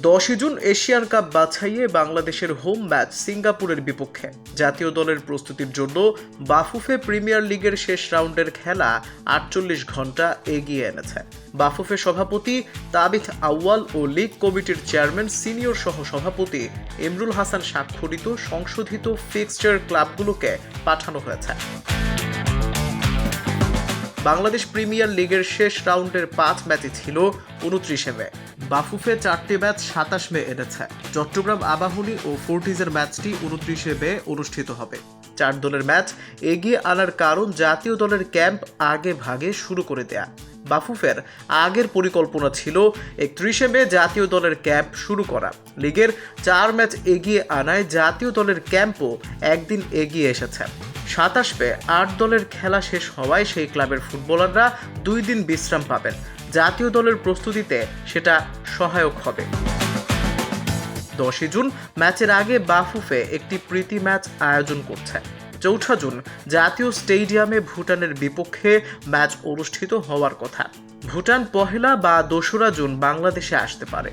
10 June Asian cup বাছাইয়ে বাংলাদেশের home match সিঙ্গাপুরের বিপক্ষে। জাতীয় দলের প্রস্তুতির জন্য বাফুফে প্রিমিয়ার লিগের শেষ রাউন্ডের খেলা 48 ঘন্টা এগিয়ে এনেছে। বাফুফে সভাপতি তাবিথ আউয়াল ও লীগ কমিটির চেয়ারম্যান সিনিয়র সহ সভাপতি ইমরুল হাসান স্বাক্ষরিত সংশোধিত ফিক্সচার ক্লাবগুলোকে পাঠানো হয়েছে। বাংলাদেশ প্রিমিয়ার লিগের শেষ রাউন্ডের 5 ম্যাচই ছিল 29 মে। বাফুফে 4টি ম্যাচ 27 মে এনেছে। চট্টগ্রাম আবাহনী ও ফোর্টিজের ম্যাচটি 29 মে অনুষ্ঠিত হবে। 4 দলের ম্যাচ এগিয়ে আনার কারণ জাতীয় দলের ক্যাম্প আগে ভাগে শুরু করে দেয়া। বাফুফের আগের পরিকল্পনা ছিল 31 মে জাতীয় দলের ক্যাম্প শুরু করা। লিগের 4 ম্যাচ এগিয়ে আনায় জাতীয় দলের ক্যাম্পও একদিন এগিয়ে এসেছে। 27 মে 8 দলের খেলা শেষ হওয়ায় সেই ক্লাবের ফুটবলাররা 2 দিন বিশ্রাম পাবেন। জাতীয় দলের প্রস্তুতিতে সেটা সহায়ক হবে। 10 জুন ম্যাচের আগে বাফুফে একটি প্রীতি ম্যাচ আয়োজন করছে। 4 জুন জাতীয় স্টেডিয়ামে ভুটানের বিপক্ষে ম্যাচ অনুষ্ঠিত হওয়ার কথা। ভুটান 1 বা 2 জুন বাংলাদেশে আসতে পারে।